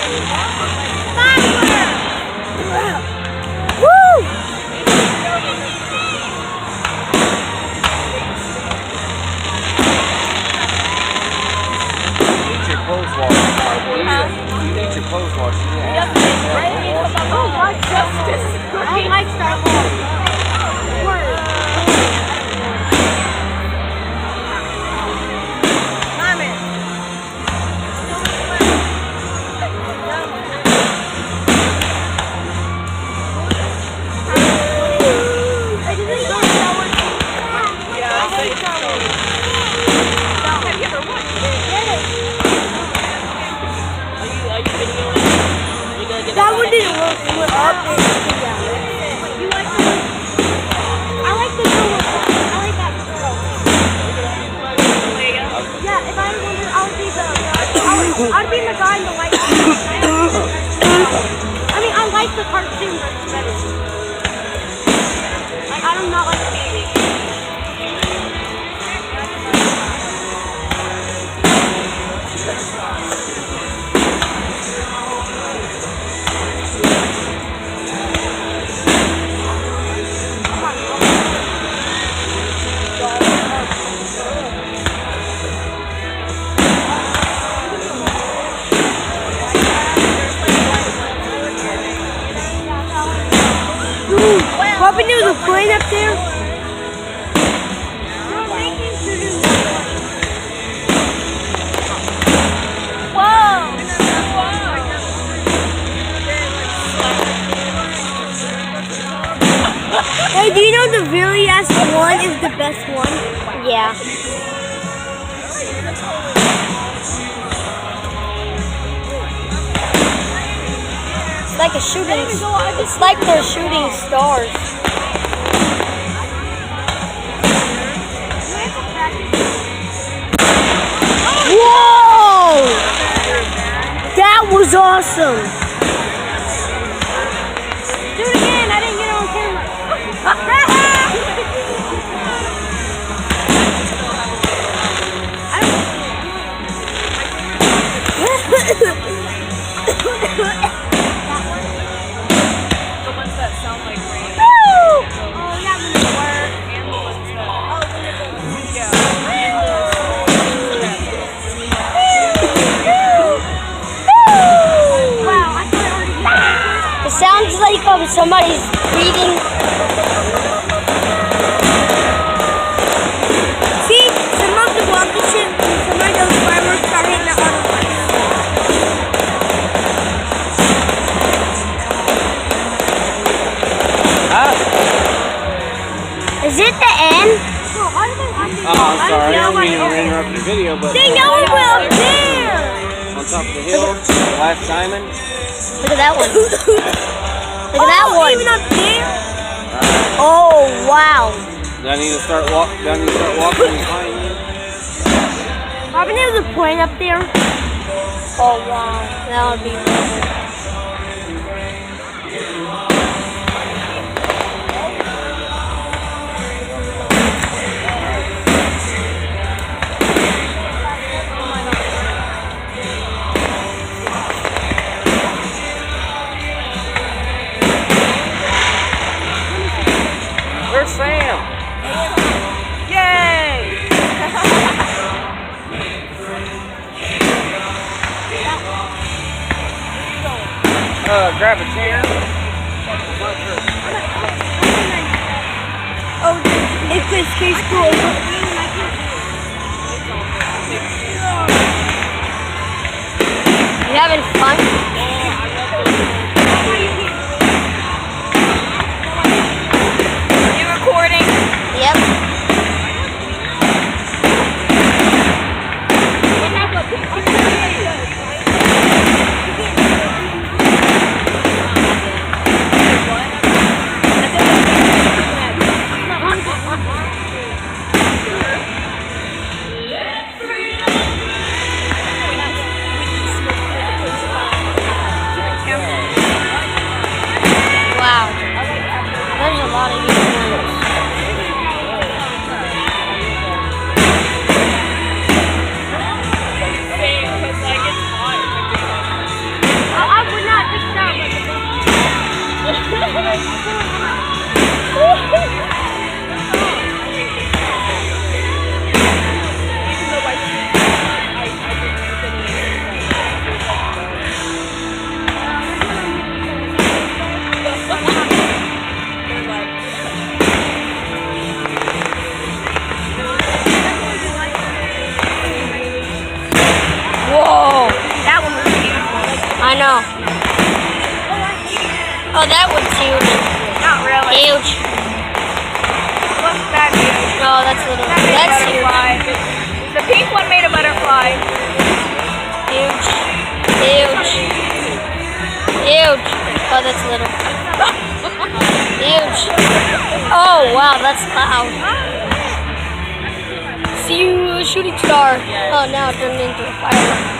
You need your clothes washed. Oh, my justice. I like Star Wars. That one didn't work. It went up and down. I like the girl. I like that girl. Yeah, if I remember, I'd be the guy in the white suit. I mean, I like the cartoon better. Like, I do not like the movie. Hoping there was a plane up there. Whoa! Hey, do you know the really last one is the best one? Yeah. It's like a shooting. It's like they're shooting stars. Whoa! That was awesome. Do it again. I didn't get it on camera. The ones that sound like rain. Oh, that wouldn't work. And the ones that. Yeah. Wow, I thought I already got it. It sounds like somebody's breathing. See, some of the rocket ship, some of those fireworks are hitting the other ones. Is it the end? I'm sorry, I don't mean to interrupt your video, but They know we're up there! on top of the hill, last diamond. Look at that one. Look at that one. Even up there? Oh, wow. Do I need to start walking behind you? Robin, there's a plane up there. Oh, wow. That would be amazing. Where's Sam? Yay! Grab a chair. Oh, it's this case cool. You having fun? I know. Oh, that one's huge. Not really. Huge. Look, that's huge. No, that's little. That made a That's huge. butterfly. The pink one made a butterfly. Huge. Huge. Huge. Oh, that's little. Huge. Oh, wow, that's loud. See you, shooting star. Oh, now it turned into a firework.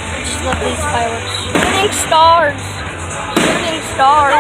I just love these fireworks. Shooting stars. Shooting stars.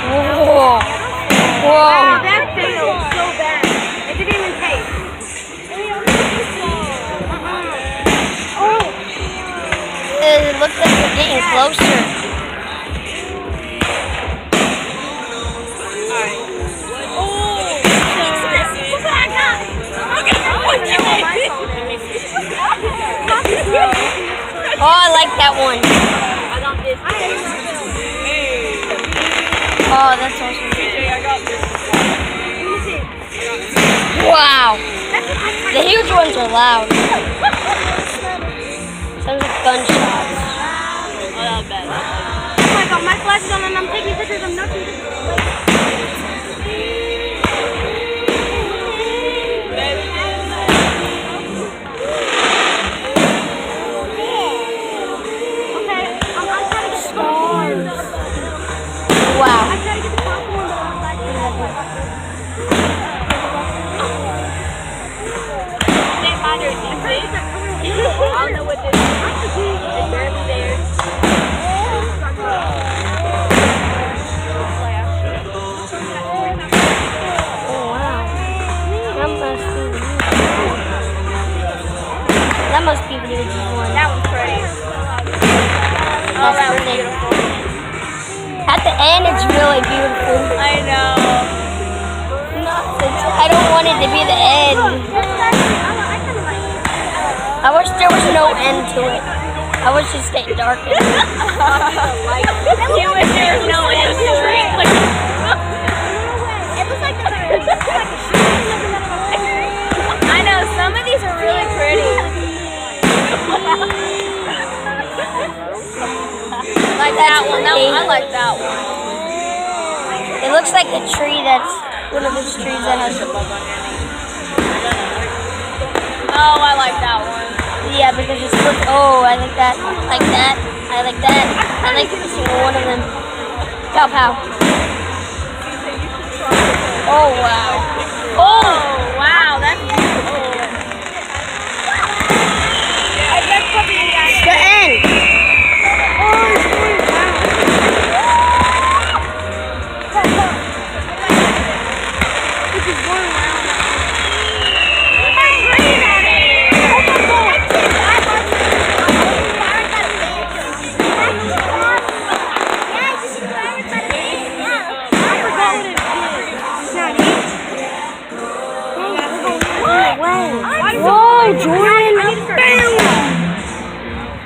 Whoa. Whoa. That failed so bad. It didn't even taste. It looks like we're getting closer. Oh, I like that one. Oh, that's awesome. Wow. The huge ones are loud. Sounds like gunshots. Oh my god, my flash is on and I'm taking pictures of nothing. Okay, I'm trying to get stars. Wow. I'm trying to get the popcorn, but I'm like, I don't know what this is. It's barely there. Oh, wow. That must be the hugest one. That one's pretty. Oh, That's that was pretty. beautiful. At the end, it's really beautiful. I know. I don't want it to be the end. I wish there was no end to it. I wish it stayed darkened. You wish there was no end to it. It looks like I know, some of these are really pretty. Like that one. I like that one. It looks like a tree that's one of those trees that has. Oh, I like that one. Yeah, because it's look. Oh, I like that. Like that. I like that. I like every single one of them. Pow pow. Oh wow. Oh, wow, that's beautiful. The end. Whoa, Jordan! Bam!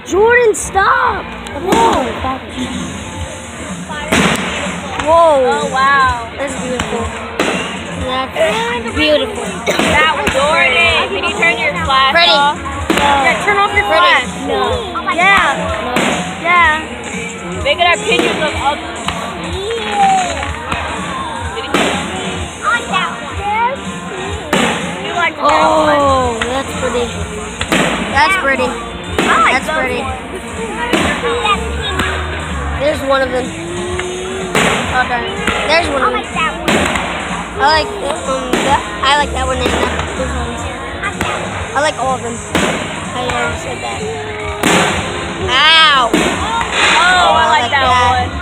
Jordan, stop! Whoa! Whoa! Oh, wow. That's beautiful. That's beautiful. That was Jordan. Can you turn your flash Ready? off? Yeah, turn off your flash. No. Yeah. Yeah. They could have pictures of other. You like that one? Oh, that's pretty. That's pretty. That's pretty. There's one of them. Okay. There's one of them. I like I like that one and those ones. I like all of them. I already said that. Ow! Oh, I like that one.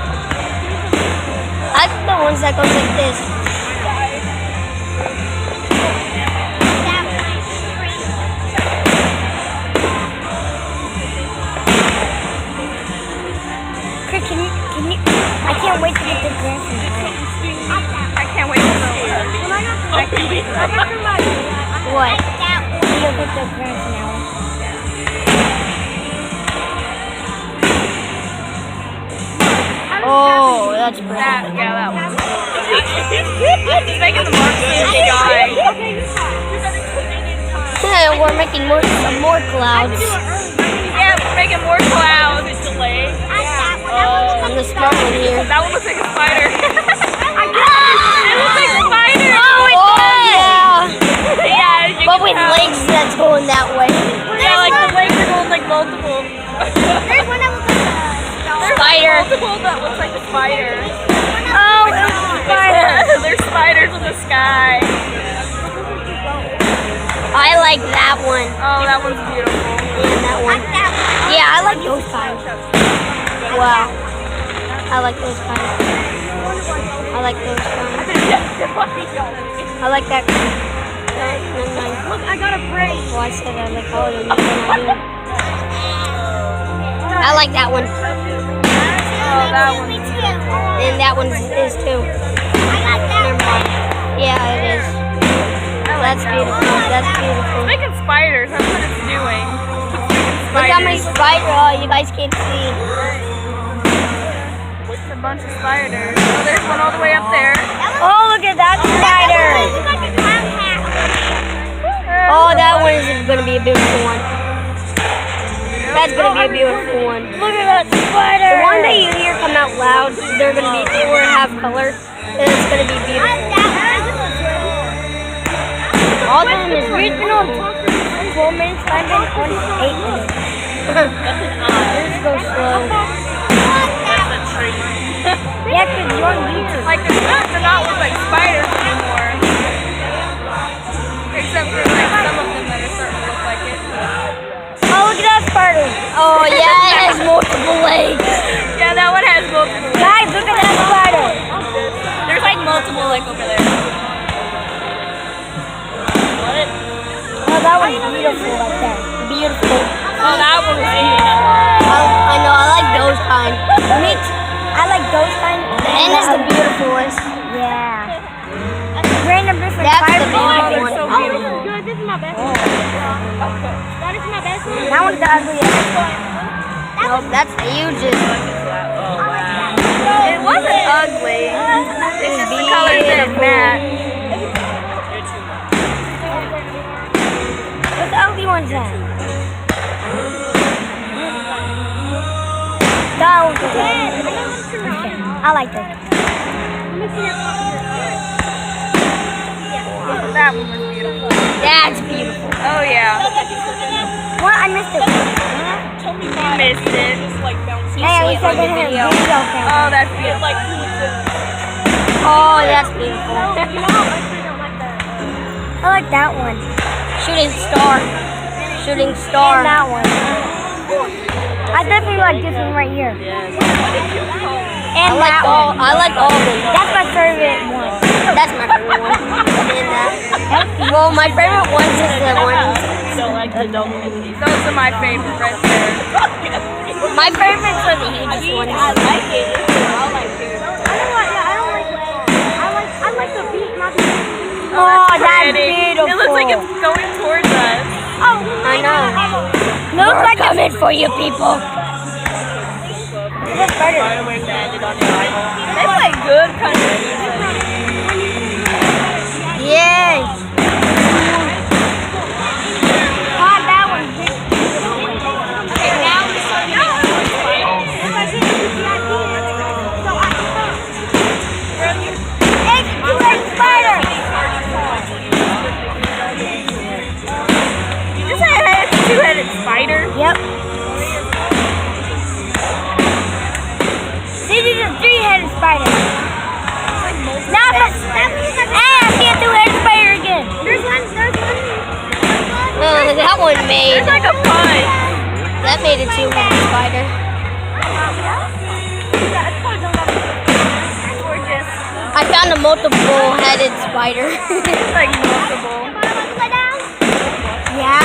I like the ones that goes like this. Chris, can you, I can't wait to get the grass. I can't wait to know. What? I'm gonna put the grass now. Oh, that's pretty. That one. He's making the marks in the sky. Yeah, we're making more clouds. Yeah, we're making more clouds. I'm the smart one here. That one looks like a spider. It looks like a spider. Yeah. Yeah, you But can with tell. legs that's going that way. Yeah, like the legs are going like multiple. There's one that looks like a Spider. Multiple that looks like a spider. Oh, it's a spider. There's spiders in the sky. I like that one. Oh, that one's beautiful. And that one. Yeah, I like those kinds. Wow. I like those kinds. I like those kinds. I like that kind. Look, I got a brain. Well, I said I like all of them. I like that one. Oh, that one. And that one is too. Never mind. Yeah, it is. That's beautiful. That's beautiful. It's making spiders. That's what it's doing. Look how many spiders. Oh, you guys can't see. It's a bunch of spiders. Oh, there's one all the way up there. Oh, look at that spider. Oh, that one is going to be a beautiful one. That's going to be a beautiful one. Look at that spider. The one that you hear come out loud, they're going to be, they will have color. And it's going to be beautiful. All of them is regional. 4 minutes, 5 minutes, 8 minutes. Let's go slow. Yeah, because you're on YouTube. Like, they're not look like spiders anymore. Except for like some of them that are starting to look like it. Oh, look at that spider. Oh, yeah, it has multiple legs. Yeah, that one has multiple. Guys, look at that spider. There's like multiple like over there. What? Oh, that one's beautiful like that. Beautiful. Oh, that one was beautiful. I know, I like those kind. Me too. I like those kinds. And it's the beautifulest. Yeah. Random different That's the fibers. beautiful one. So beautiful. Good, this is my best one. That is my best one. That one's the ugliest. Nope, that's the hugest. It wasn't ugly. It's just the colors didn't match. What's the ugly ones then? That one's okay. I like this. That one was beautiful. That's beautiful. Oh yeah. What? I missed it. You missed it. Hey, we said that had video camera. Oh, that's beautiful. Oh, that's beautiful. I like that one. Shooting star. Shooting star. And that one. I definitely like this one right here. And that one. I like all of them. That's my favorite one. That's my favorite one. And well, my favorite ones is the one. Those are my favorite right there. My favorites are the hugest ones. I like it. I like the beat, not the beat. Oh, that's Pretty. beautiful. It looks like it's going towards us. Oh, I know. looks like coming for you, people. it's better. They play good country music. Yay. Oh, that one. Okay, now we're starting to It's two-headed spider. You just said it's a two-headed spider? Yep. This is a three-headed spider. Now, I see a two-headed spider again. There's one. Oh, that one made. It's like a pun. That made a two-headed spider. Gorgeous. I found a multiple-headed spider. It's like multiple. Yeah.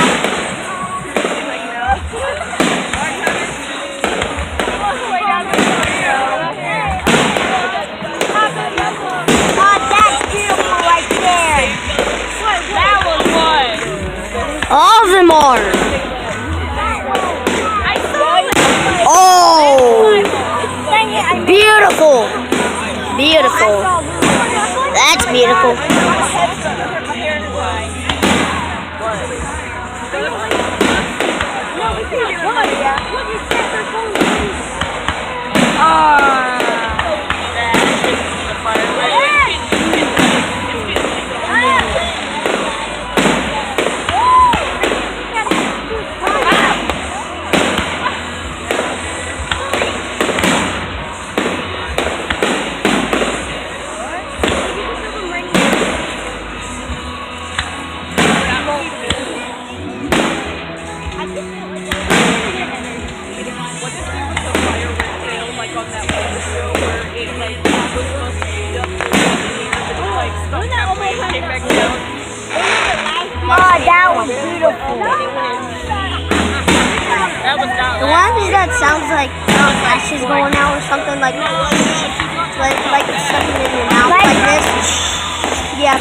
Like, no. All the way down to Oh, that's beautiful right there. that was one. All of them are. I saw it. Oh, Dang it, I beautiful. Beautiful. That's beautiful. My hair is white. Oh, that was beautiful. That was not The one that sounds like flashes going out or something like it's something in your mouth like this. Yeah,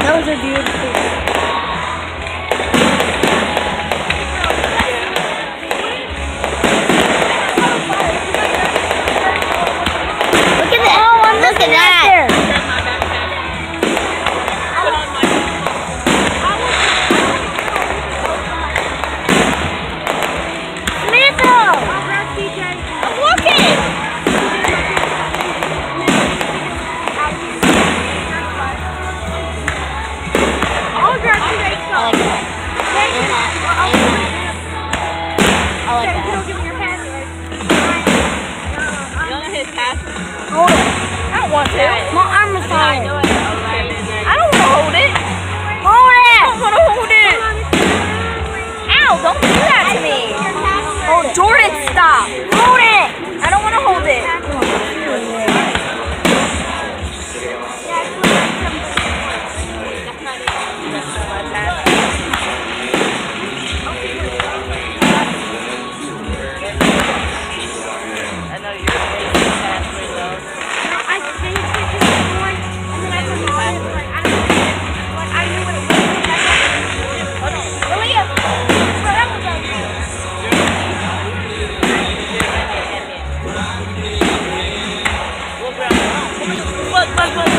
those are beautiful. Look at that! Look at that! I don't want to. My arm is tired. I don't want to hold it. Hold it. I don't want to hold it. Ow, don't do that to me. Hold it. Jordan, stop. Hold it. I don't want to hold it. I know you're I changed it to this one, and then I forgot it, but I don't know. Like, I knew what it was. Malia, bro, that was Look,